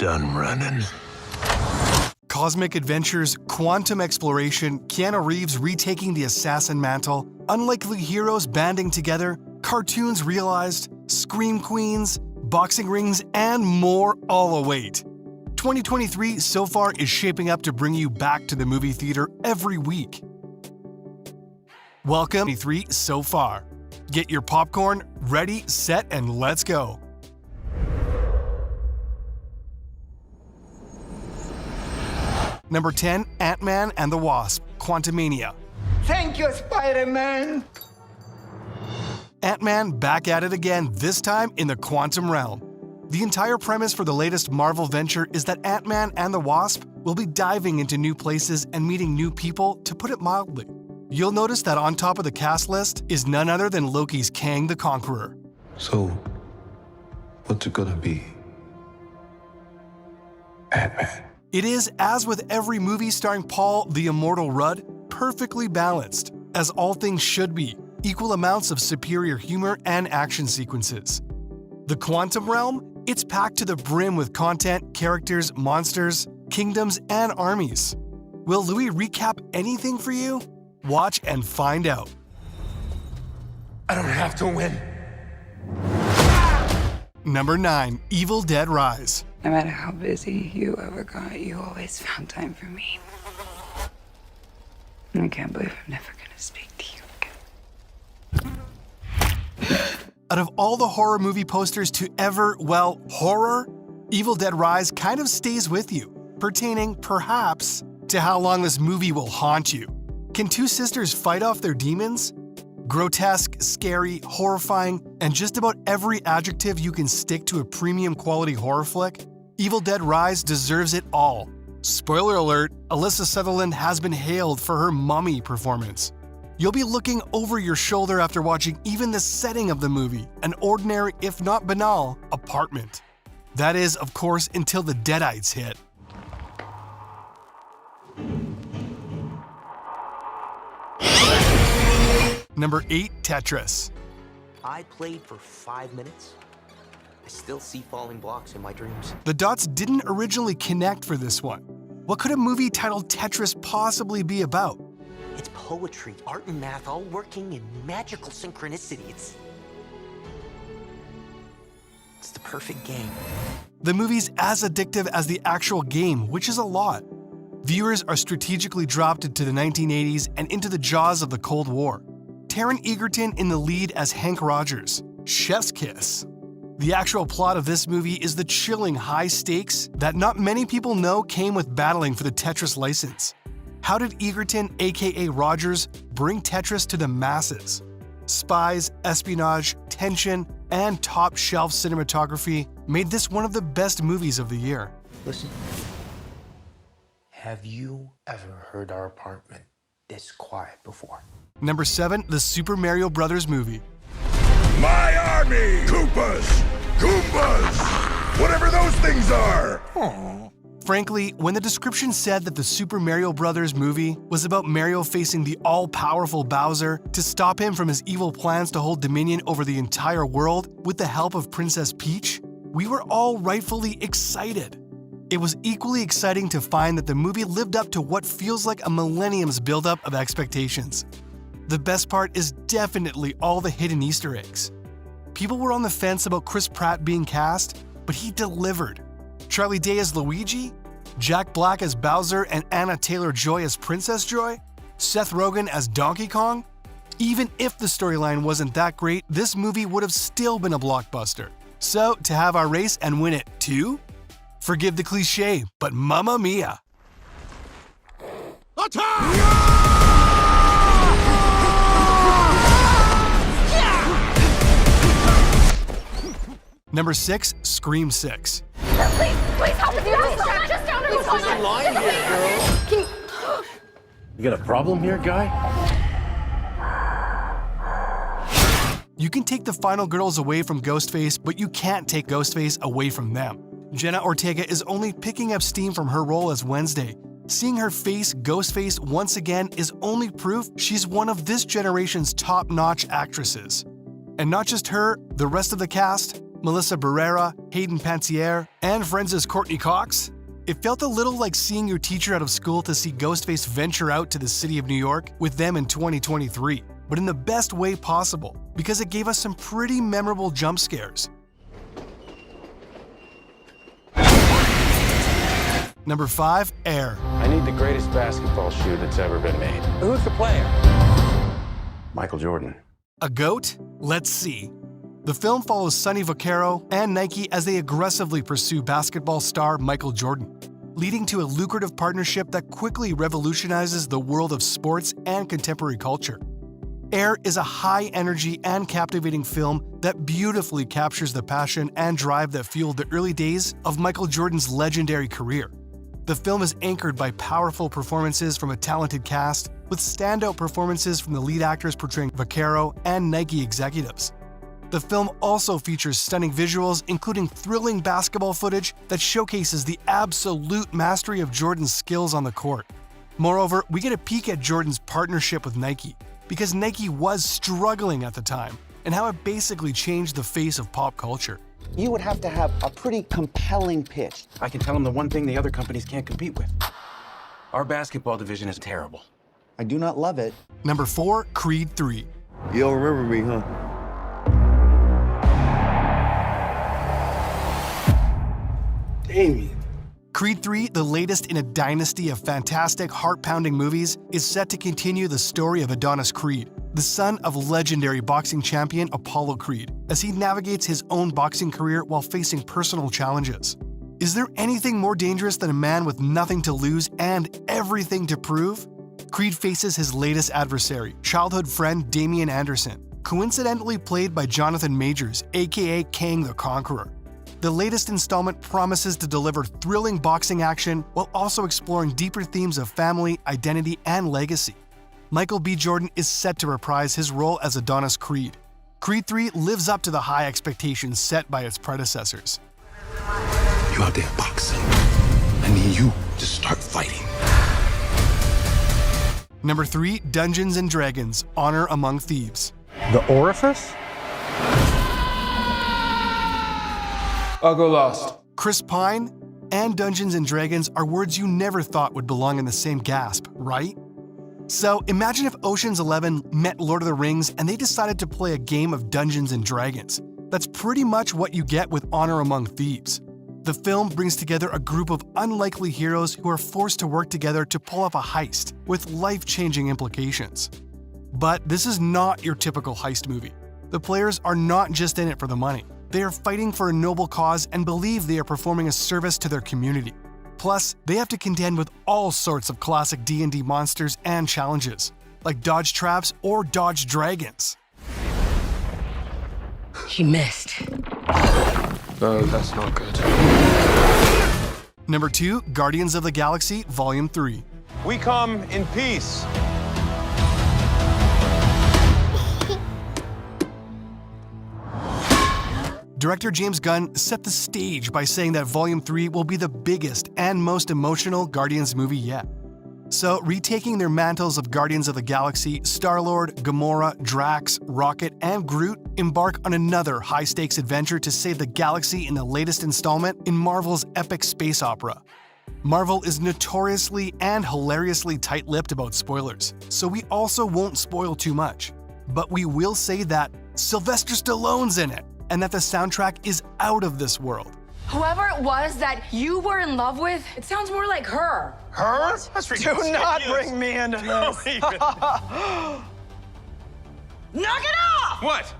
done running? Cosmic adventures, quantum exploration, Keanu Reeves retaking the assassin mantle, unlikely heroes banding together, cartoons realized, scream queens, boxing rings, and more all await. 2023 so far is shaping up to bring you back to the movie theater every week. Welcome to 2023 so far. Get your popcorn, ready, set, and let's go. Number 10, Ant-Man and the Wasp: Quantumania. Thank you, Spider-Man! Ant-Man back at it again, this time in the quantum realm. The entire premise for the latest Marvel venture is that Ant-Man and the Wasp will be diving into new places and meeting new people, to put it mildly. You'll notice that on top of the cast list is none other than Loki's Kang the Conqueror. So, what's it gonna be? Ant-Man. It is, as with every movie starring Paul the Immortal Rudd, perfectly balanced, as all things should be, equal amounts of superior humor and action sequences. The quantum realm? It's packed to the brim with content, characters, monsters, kingdoms, and armies. Will Louis recap anything for you? Watch and find out. I don't have to win. Number 9, Evil Dead Rise. No matter how busy you ever got, you always found time for me. I can't believe I'm never gonna speak to you again. Out of all the horror movie posters to ever, well, horror, Evil Dead Rise kind of stays with you, pertaining, perhaps, to how long this movie will haunt you. Can two sisters fight off their demons? Grotesque, scary, horrifying, and just about every adjective you can stick to a premium quality horror flick, Evil Dead Rise deserves it all. Spoiler alert, Alyssa Sutherland has been hailed for her mummy performance. You'll be looking over your shoulder after watching even the setting of the movie, an ordinary, if not banal, apartment. That is, of course, until the Deadites hit. Number 8, Tetris. I played for 5 minutes. I still see falling blocks in my dreams. The dots didn't originally connect for this one. What could a movie titled Tetris possibly be about? It's poetry, art, and math all working in magical synchronicity. It's the perfect game. The movie's as addictive as the actual game, which is a lot. Viewers are strategically dropped into the 1980s and into the jaws of the Cold War. Taron Egerton in the lead as Hank Rogers. Chef's kiss. The actual plot of this movie is the chilling high stakes that not many people know came with battling for the Tetris license. How did Egerton, aka Rogers, bring Tetris to the masses? Spies, espionage, tension, and top-shelf cinematography made this one of the best movies of the year. Listen. Have you ever heard our apartment this quiet before? Number 7, the Super Mario Bros. Movie. My army! Koopas! Goombas! Whatever those things are! Frankly, when the description said that the Super Mario Bros. Movie was about Mario facing the all-powerful Bowser to stop him from his evil plans to hold dominion over the entire world with the help of Princess Peach, we were all rightfully excited. It was equally exciting to find that the movie lived up to what feels like a millennium's buildup of expectations. The best part is definitely all the hidden Easter eggs. People were on the fence about Chris Pratt being cast, but he delivered. Charlie Day as Luigi, Jack Black as Bowser, and Anna Taylor-Joy as Princess Joy, Seth Rogen as Donkey Kong. Even if the storyline wasn't that great, this movie would have still been a blockbuster. So, to have our race and win it too? Forgive the cliche, but mamma mia! Number 6, Scream 6. Please help us. Just down there. There's a line here, girl. You got a problem here, guy? You can take the final girls away from Ghostface, but you can't take Ghostface away from them. Jenna Ortega is only picking up steam from her role as Wednesday. Seeing her face Ghostface once again is only proof she's one of this generation's top-notch actresses. And not just her, the rest of the cast, Melissa Barrera, Hayden Panettiere, and Friends' Courtney Cox? It felt a little like seeing your teacher out of school to see Ghostface venture out to the city of New York with them in 2023, but in the best way possible, because it gave us some pretty memorable jump scares. Number 5, Air. I need the greatest basketball shoe that's ever been made. Who's the player? Michael Jordan. A GOAT? Let's see. The film follows Sonny Vaccaro and Nike as they aggressively pursue basketball star Michael Jordan, leading to a lucrative partnership that quickly revolutionizes the world of sports and contemporary culture. Air is a high-energy and captivating film that beautifully captures the passion and drive that fueled the early days of Michael Jordan's legendary career. The film is anchored by powerful performances from a talented cast, with standout performances from the lead actors portraying Vaccaro and Nike executives. The film also features stunning visuals, including thrilling basketball footage that showcases the absolute mastery of Jordan's skills on the court. Moreover, we get a peek at Jordan's partnership with Nike, because Nike was struggling at the time, and how it basically changed the face of pop culture. You would have to have a pretty compelling pitch. I can tell him the one thing the other companies can't compete with. Our basketball division is terrible. I do not love it. Number 4, Creed 3. You don't remember me, huh? Damien. Creed 3, the latest in a dynasty of fantastic, heart-pounding movies, is set to continue the story of Adonis Creed, the son of legendary boxing champion Apollo Creed, as he navigates his own boxing career while facing personal challenges. Is there anything more dangerous than a man with nothing to lose and everything to prove? Creed faces his latest adversary, childhood friend Damian Anderson, coincidentally played by Jonathan Majors, aka Kang the Conqueror. The latest installment promises to deliver thrilling boxing action while also exploring deeper themes of family, identity, and legacy. Michael B. Jordan is set to reprise his role as Adonis Creed. Creed 3 lives up to the high expectations set by its predecessors. You out there boxing. I need you to start fighting. Number 3, Dungeons & Dragons: Honor Among Thieves. The Orifice? I'll go lost. Chris Pine and Dungeons & Dragons are words you never thought would belong in the same gasp, right? So imagine if Ocean's 11 met Lord of the Rings and they decided to play a game of Dungeons & Dragons. That's pretty much what you get with Honor Among Thieves. The film brings together a group of unlikely heroes who are forced to work together to pull off a heist with life-changing implications. But this is not your typical heist movie. The players are not just in it for the money. They are fighting for a noble cause and believe they are performing a service to their community. Plus, they have to contend with all sorts of classic D&D monsters and challenges, like dodge traps or dodge dragons. He missed. No, that's not good. Number 2, Guardians of the Galaxy Volume 3. We come in peace. Director James Gunn set the stage by saying that Volume 3 will be the biggest and most emotional Guardians movie yet. So, retaking their mantles of Guardians of the Galaxy, Star-Lord, Gamora, Drax, Rocket, and Groot embark on another high-stakes adventure to save the galaxy in the latest installment in Marvel's epic space opera. Marvel is notoriously and hilariously tight-lipped about spoilers, so we also won't spoil too much. But we will say that Sylvester Stallone's in it, and that the soundtrack is out of this world. Whoever it was that you were in love with, it sounds more like her. Her? That's ridiculous. Do not bring me into this. Knock it off! What?